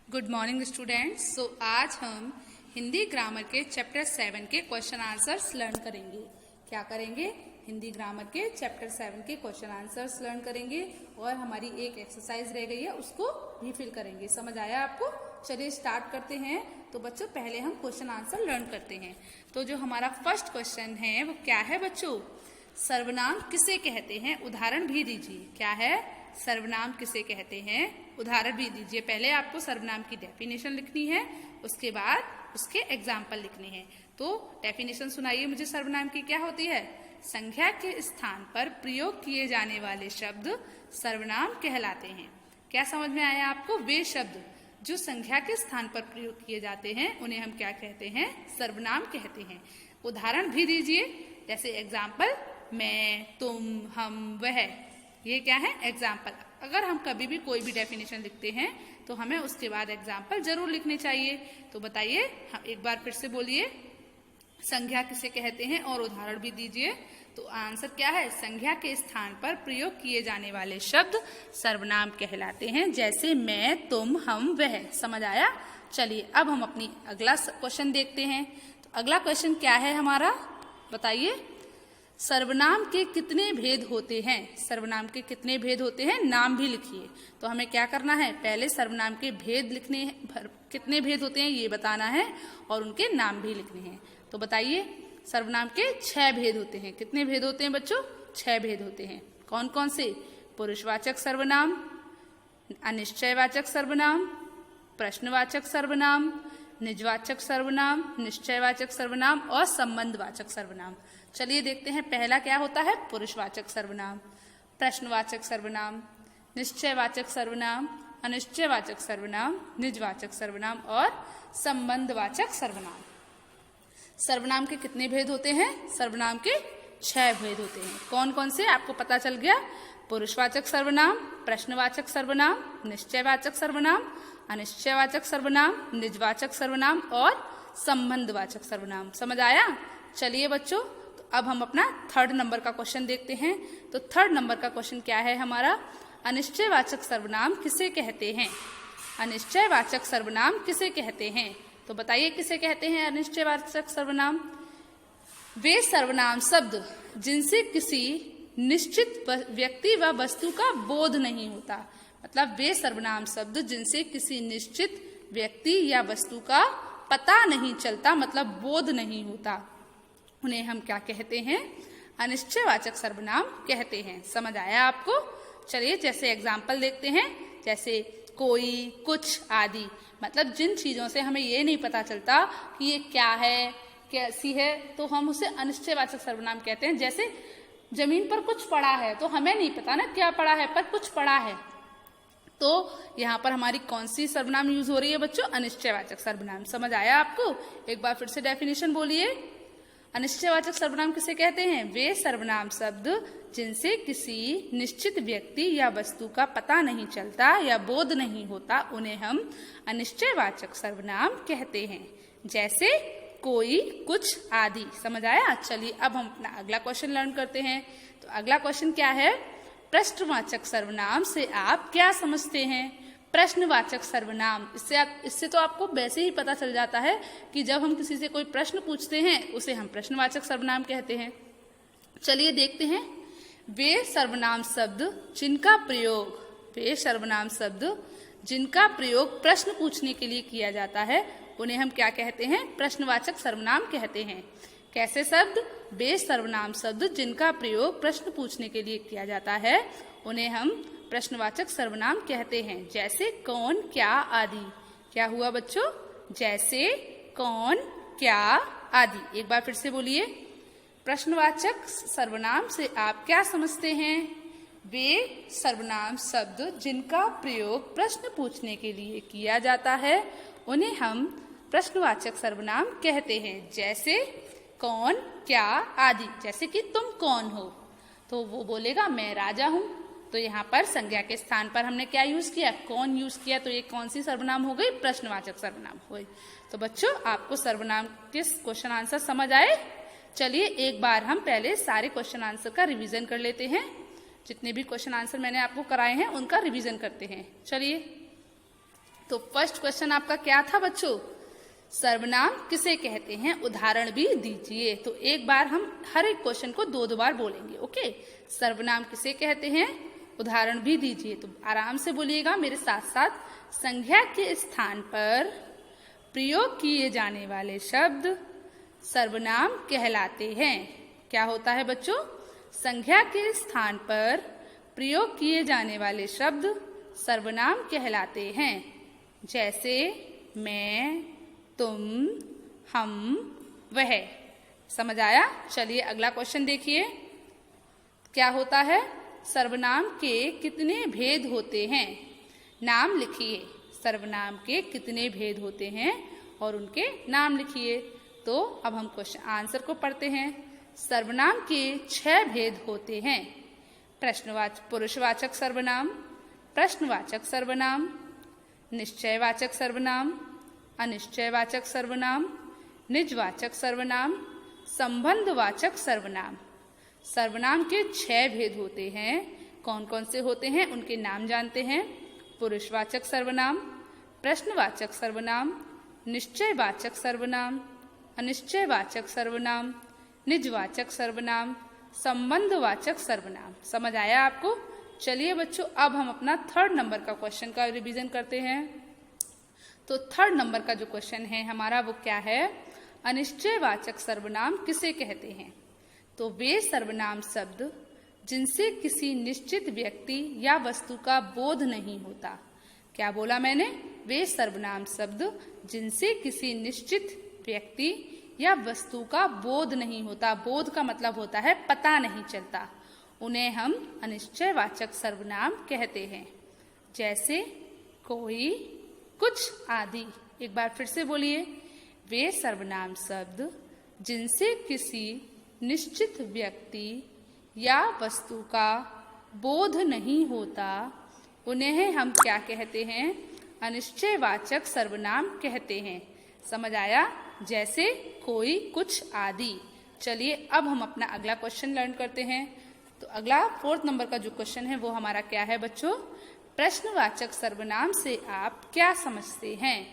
Good morning students. आज हम Hindi grammar के चैप्टर 7 के क्वेश्चन आंसर्स लर्न करेंगे। क्या करेंगे? हिंदी ग्रामर के चैप्टर 7 के क्वेश्चन आंसर्स लर्न करेंगे और हमारी एक एक्सरसाइज रह गई है, उसको भी फिल करेंगे। समझ आया आपको? चलिए स्टार्ट करते हैं। तो बच्चों पहले हम क्वेश्चन आंसर लर्न करते हैं। तो जो हमारा फर्स्ट क्वेश्चन है वो क्या है बच्चों? सर्वनाम किसे कहते हैं? उदाहरण भी दीजिए। क्या है? सर्वनाम किसे कहते हैं? उदाहरण भी दीजिए। पहले आपको सर्वनाम की डेफिनेशन लिखनी है, उसके बाद उसके एग्जाम्पल लिखने हैं। तो डेफिनेशन सुनाइए मुझे। सर्वनाम की क्या होती है? संख्या के स्थान पर प्रयोग किए जाने वाले शब्द सर्वनाम कहलाते हैं। क्या समझ में आया आपको? वे शब्द जो संख्या के स्थान पर प्रयोग किए जाते हैं उन्हें हम क्या कहते हैं? सर्वनाम कहते हैं। उदाहरण भी दीजिए, जैसे एग्जाम्पल मैं, तुम, हम, वह। ये क्या है? एग्जाम्पल। अगर हम कभी भी कोई भी डेफिनेशन लिखते हैं तो हमें उसके बाद एग्जाम्पल जरूर लिखने चाहिए। तो बताइए, हम एक बार फिर से बोलिए, संख्या किसे कहते हैं और उदाहरण भी दीजिए। तो आंसर क्या है? संख्या के स्थान पर प्रयोग किए जाने वाले शब्द सर्वनाम कहलाते हैं, जैसे मैं, तुम, हम, वह। समझ आया? चलिए अब हम अपनी अगला क्वेश्चन देखते हैं। तो अगला क्वेश्चन क्या है हमारा? बताइए, सर्वनाम के कितने भेद होते हैं? सर्वनाम के कितने भेद होते हैं? नाम भी लिखिए। तो हमें क्या करना है? पहले सर्वनाम के भेद लिखने हैं, कितने भेद होते हैं ये बताना है और उनके नाम भी लिखने हैं। तो बताइए, सर्वनाम के 6 भेद होते हैं। कितने भेद होते हैं बच्चों? 6 भेद होते हैं। कौन कौन से? पुरुषवाचक सर्वनाम, अनिश्चयवाचक सर्वनाम, प्रश्नवाचक सर्वनाम, निजवाचक सर्वनाम, निश्चयवाचक सर्वनाम और संबंधवाचक सर्वनाम। चलिए देखते हैं, पहला क्या होता है? पुरुषवाचक सर्वनाम, प्रश्नवाचक सर्वनाम, निश्चयवाचक सर्वनाम, अनिश्चयवाचक सर्वनाम, निजवाचक सर्वनाम और संबंधवाचक सर्वनाम। सर्वनाम के कितने भेद होते हैं? सर्वनाम के 6 भेद होते हैं। कौन कौन से? आपको पता चल गया। पुरुषवाचक सर्वनाम, प्रश्नवाचक सर्वनाम, निश्चयवाचक सर्वनाम, अनिश्चयवाचक सर्वनाम, निजवाचक सर्वनाम और संबंधवाचक सर्वनाम। समझ आया? चलिए बच्चों, तो अब हम अपना 3rd नंबर का क्वेश्चन देखते हैं। तो 3rd नंबर का क्वेश्चन क्या है हमारा? अनिश्चयवाचक सर्वनाम किसे कहते हैं? अनिश्चयवाचक सर्वनाम किसे कहते हैं? तो बताइए, किसे कहते हैं अनिश्चयवाचक सर्वनाम? वे सर्वनाम शब्द जिनसे किसी निश्चित व्यक्ति व वस्तु का बोध नहीं होता। मतलब वे सर्वनाम शब्द जिनसे किसी निश्चित व्यक्ति या वस्तु का पता नहीं चलता, मतलब बोध नहीं होता, उन्हें हम क्या कहते हैं? अनिश्चयवाचक सर्वनाम कहते हैं। समझ आया आपको? चलिए जैसे एग्जाम्पल देखते हैं, जैसे कोई, कुछ आदि। मतलब जिन चीजों से हमें ये नहीं पता चलता कि ये क्या है, कैसी है, तो हम उसे अनिश्चयवाचक सर्वनाम कहते हैं। जैसे जमीन पर कुछ पड़ा है, तो हमें नहीं पता ना क्या पड़ा है, पर कुछ पड़ा है। तो यहाँ पर हमारी कौन सी सर्वनाम यूज हो रही है बच्चों? अनिश्चयवाचक सर्वनाम। समझ आया आपको? एक बार फिर से डेफिनेशन बोलिए। अनिश्चयवाचक सर्वनाम किसे कहते हैं? वे सर्वनाम शब्द जिनसे किसी निश्चित व्यक्ति या वस्तु का पता नहीं चलता या बोध नहीं होता, उन्हें हम अनिश्चयवाचक सर्वनाम कहते हैं। जैसे कोई, कुछ आदि। समझ आया? चलिए अब हम अपना अगला क्वेश्चन लर्न करते हैं। तो अगला क्वेश्चन क्या है? प्रश्नवाचक सर्वनाम से आप क्या समझते हैं? प्रश्नवाचक सर्वनाम, इससे तो आपको वैसे ही पता चल जाता है कि जब हम किसी से कोई प्रश्न पूछते हैं उसे हम प्रश्नवाचक सर्वनाम कहते हैं। चलिए देखते हैं, वे सर्वनाम शब्द जिनका प्रयोग प्रश्न पूछने के लिए किया जाता है, उन्हें हम क्या कहते हैं? प्रश्नवाचक सर्वनाम कहते हैं। कैसे शब्द? वे सर्वनाम शब्द जिनका प्रयोग प्रश्न पूछने के लिए किया जाता है, उन्हें हम प्रश्नवाचक सर्वनाम कहते हैं। जैसे कौन, क्या आदि। क्या हुआ बच्चों? जैसे कौन, क्या आदि। एक बार फिर से बोलिए। प्रश्नवाचक सर्वनाम से आप क्या समझते हैं? वे सर्वनाम शब्द जिनका प्रयोग प्रश्न पूछने के लिए किया जाता है, उन्हें हम प्रश्नवाचक सर्वनाम कहते हैं। जैसे कौन, क्या आदि। जैसे कि तुम कौन हो, तो वो बोलेगा मैं राजा हूं। तो यहाँ पर संज्ञा के स्थान पर हमने क्या यूज किया? कौन यूज किया। तो ये कौन सी सर्वनाम हो गई? प्रश्नवाचक सर्वनाम हो गई। तो बच्चों आपको सर्वनाम के क्वेश्चन आंसर समझ आए? चलिए एक बार हम पहले सारे क्वेश्चन आंसर का रिवीजन कर लेते हैं। जितने भी क्वेश्चन आंसर मैंने आपको कराए हैं उनका रिवीजन करते हैं। चलिए तो फर्स्ट क्वेश्चन आपका क्या था बच्चों? सर्वनाम किसे कहते हैं, उदाहरण भी दीजिए। तो एक बार हम हर एक क्वेश्चन को दो बार बोलेंगे। ओके, सर्वनाम किसे कहते हैं, उदाहरण भी दीजिए। तो आराम से बोलिएगा मेरे साथ साथ। संज्ञा के स्थान पर प्रयोग किए जाने वाले शब्द सर्वनाम कहलाते हैं। क्या होता है बच्चों? संज्ञा के स्थान पर प्रयोग किए जाने वाले शब्द सर्वनाम कहलाते हैं। जैसे मैं, तुम, हम, वह। समझ आया? चलिए अगला क्वेश्चन देखिए। क्या होता है? सर्वनाम के कितने भेद होते हैं? नाम लिखिए। सर्वनाम के कितने भेद होते हैं और उनके नाम लिखिए। तो अब हम क्वेश्चन आंसर को पढ़ते हैं। सर्वनाम के 6 भेद होते हैं। पुरुषवाचक सर्वनाम, प्रश्नवाचक सर्वनाम, निश्चयवाचक सर्वनाम, अनिश्चयवाचक सर्वनाम, निजवाचक सर्वनाम, संबंधवाचक सर्वनाम। सर्वनाम के 6 भेद होते हैं। कौन कौन से होते हैं उनके नाम जानते हैं। पुरुषवाचक सर्वनाम, प्रश्नवाचक सर्वनाम, निश्चयवाचक सर्वनाम, अनिश्चयवाचक सर्वनाम, निजवाचक सर्वनाम, संबंधवाचक सर्वनाम। समझ आया आपको? चलिए बच्चों अब हम अपना 3rd नंबर का क्वेश्चन का रिवीजन करते हैं। तो 3rd नंबर का जो क्वेश्चन है हमारा वो क्या है? अनिश्चयवाचक सर्वनाम किसे कहते हैं? तो वे सर्वनाम शब्द जिनसे किसी निश्चित व्यक्ति या वस्तु का बोध नहीं होता। क्या बोला मैंने? वे सर्वनाम शब्द जिनसे किसी निश्चित व्यक्ति या वस्तु का बोध नहीं होता। बोध का मतलब होता है पता नहीं चलता। उन्हें हम अनिश्चयवाचक सर्वनाम कहते हैं। जैसे कोई, कुछ आदि। एक बार फिर से बोलिए। वे सर्वनाम शब्द जिनसे किसी निश्चित व्यक्ति या वस्तु का बोध नहीं होता, उन्हें हम क्या कहते हैं? अनिश्चयवाचक सर्वनाम कहते हैं। समझ आया? जैसे कोई, कुछ आदि। चलिए अब हम अपना अगला क्वेश्चन लर्न करते हैं। तो अगला 4th नंबर का जो क्वेश्चन है वो हमारा क्या है बच्चों? प्रश्नवाचक सर्वनाम से आप क्या समझते हैं?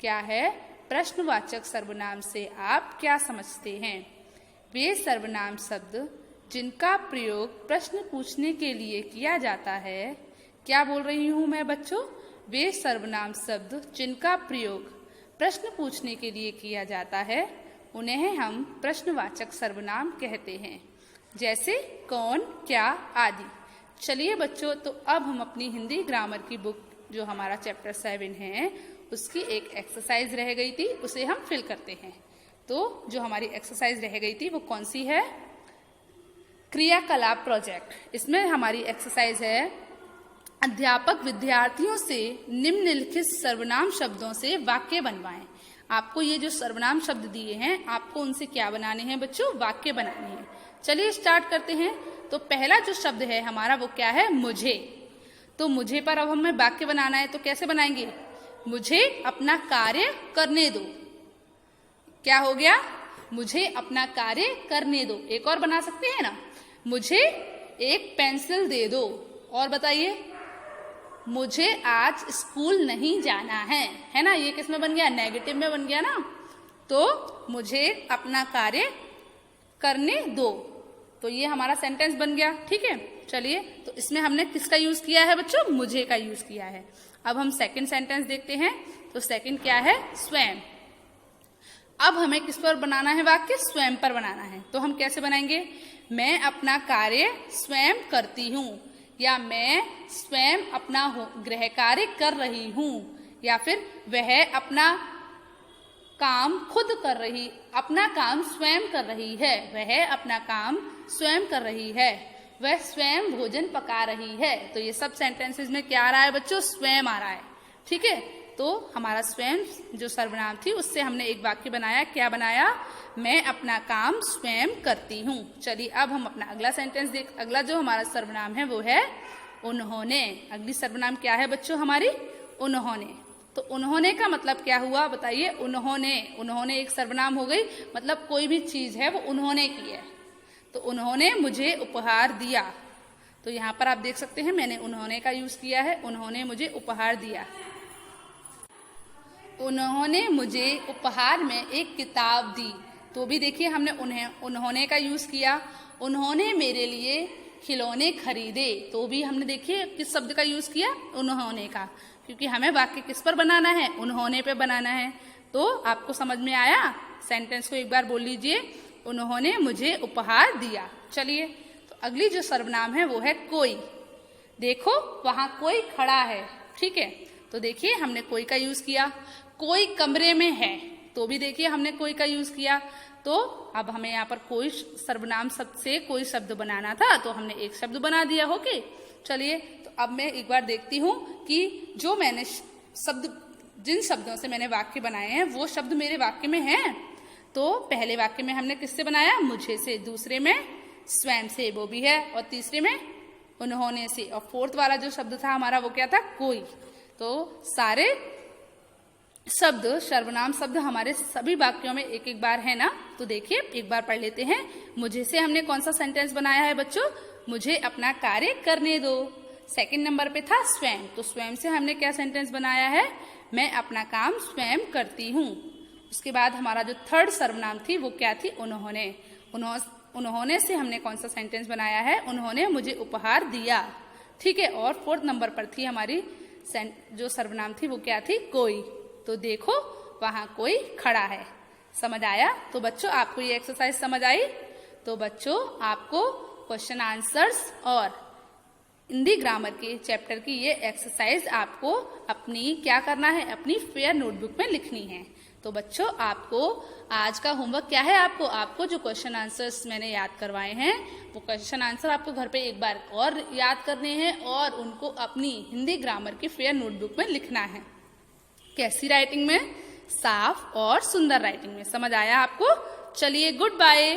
क्या है? प्रश्नवाचक सर्वनाम से आप क्या समझते हैं? वे सर्वनाम शब्द जिनका प्रयोग प्रश्न पूछने के लिए किया जाता है। क्या बोल रही हूं मैं बच्चों? वे सर्वनाम शब्द जिनका प्रयोग प्रश्न पूछने के लिए किया जाता है, उन्हें हम प्रश्नवाचक सर्वनाम कहते हैं। जैसे कौन, क्या आदि। चलिए बच्चों तो अब हम अपनी हिंदी ग्रामर की बुक जो हमारा चैप्टर 7 है उसकी एक एक्सरसाइज रह गई थी, उसे हम फिल करते हैं। तो जो हमारी एक्सरसाइज रह गई थी वो कौन सी है? क्रियाकलाप प्रोजेक्ट। इसमें हमारी एक्सरसाइज है अध्यापक विद्यार्थियों से निम्नलिखित सर्वनाम शब्दों से वाक्य बनवाएं। आपको ये जो सर्वनाम शब्द दिए हैं आपको उनसे क्या बनाने हैं बच्चों? वाक्य बनाने हैं। चलिए स्टार्ट करते हैं। तो पहला जो शब्द है हमारा वो क्या है? मुझे। तो मुझे पर अब हमें वाक्य बनाना है तो कैसे बनाएंगे? मुझे अपना कार्य करने दो। क्या हो गया? मुझे अपना कार्य करने दो। एक और बना सकते हैं ना? मुझे एक पेंसिल दे दो। और बताइए, मुझे आज स्कूल नहीं जाना है ना? ये किस में बन गया? नेगेटिव में बन गया ना? तो मुझे अपना कार्य करने दो। तो ये हमारा सेंटेंस बन गया। ठीक है, चलिए तो इसमें हमने किसका यूज किया है बच्चों? मुझे का यूज किया है। अब हम सेकंड सेंटेंस देखते हैं। तो सेकंड क्या है? स्वयं। अब हमें किस पर बनाना है वाक्य? स्वयं पर बनाना है। तो हम कैसे बनाएंगे? मैं अपना कार्य स्वयं करती हूँ, या मैं स्वयं अपना गृह कार्य कर रही हूँ, या फिर वह अपना काम खुद कर रही, अपना काम स्वयं कर रही है। वह अपना काम स्वयं कर रही है। वह स्वयं भोजन पका रही है। तो ये सब सेंटेंसेस में क्या आ रहा है बच्चों? स्वयं आ रहा है। ठीक है, तो हमारा स्वयं जो सर्वनाम थी उससे हमने एक वाक्य बनाया। क्या बनाया? मैं अपना काम स्वयं करती हूँ। चलिए अब हम अपना अगला सेंटेंस देख। अगला जो हमारा सर्वनाम है वो है उन्होंने। अगली सर्वनाम क्या है बच्चों हमारी? उन्होंने। तो उन्होंने का मतलब क्या हुआ बताइए? उन्होंने एक सर्वनाम हो गई, मतलब कोई भी चीज है वो उन्होंने की है। तो उन्होंने मुझे उपहार दिया। तो यहाँ पर आप देख सकते हैं मैंने उन्होंने का यूज किया है। उन्होंने मुझे उपहार दिया। उन्होंने मुझे उपहार में एक किताब दी। तो भी देखिए हमने उन्होंने का यूज किया। उन्होंने मेरे लिए खिलौने खरीदे, तो भी हमने देखिए किस शब्द का यूज किया, उन्होंने का, क्योंकि हमें वाक्य किस पर बनाना है, उन्होंने पे बनाना है। तो आपको समझ में आया? सेंटेंस को एक बार बोल लीजिए, उन्होंने मुझे उपहार दिया। चलिए, तो अगली जो सर्वनाम है वो है कोई। देखो वहां कोई खड़ा है, ठीक है, तो देखिए हमने कोई का यूज किया। कोई कमरे में है, तो भी देखिए हमने कोई का यूज किया। तो अब हमें यहाँ पर कोई सर्वनाम शब्द से कोई शब्द बनाना था, तो हमने एक शब्द बना दिया। ओके, चलिए, तो अब मैं एक बार देखती हूँ कि जो मैंने शब्द, जिन शब्दों से मैंने वाक्य बनाए हैं वो शब्द मेरे वाक्य में हैं। तो पहले वाक्य में हमने किससे बनाया, मुझे से, दूसरे में स्वयं से, वो भी है, और तीसरे में उन्होंने से, और फोर्थ वाला जो शब्द था हमारा वो क्या था, कोई। तो सारे शब्द, सर्वनाम शब्द हमारे सभी वाक्यों में एक एक बार है ना। तो देखिए एक बार पढ़ लेते हैं। मुझे से हमने कौन सा सेंटेंस बनाया है बच्चों, मुझे अपना कार्य करने दो। सेकंड नंबर पे था स्वयं, तो स्वयं से हमने क्या सेंटेंस बनाया है, मैं अपना काम स्वयं करती हूँ। उसके बाद हमारा जो थर्ड सर्वनाम थी वो क्या थी, उन्होंने। उन्होंने से हमने कौन सा सेंटेंस बनाया है, उन्होंने मुझे उपहार दिया, ठीक है। और फोर्थ नंबर पर थी हमारी जो सर्वनाम थी वो क्या थी, कोई। तो देखो वहां कोई खड़ा है। समझ आया? तो बच्चों आपको ये एक्सरसाइज समझ आई? तो बच्चों आपको क्वेश्चन आंसर्स और हिंदी ग्रामर के चैप्टर की ये एक्सरसाइज आपको अपनी क्या करना है, अपनी फेयर नोटबुक में लिखनी है। तो बच्चों आपको आज का होमवर्क क्या है, आपको जो क्वेश्चन आंसर्स मैंने याद करवाए हैं वो क्वेश्चन आंसर आपको घर पे एक बार और याद करने हैं और उनको अपनी हिंदी ग्रामर की फेयर नोटबुक में लिखना है। कैसी राइटिंग में, साफ और सुंदर राइटिंग में। समझ आया आपको? चलिए, गुड बाय।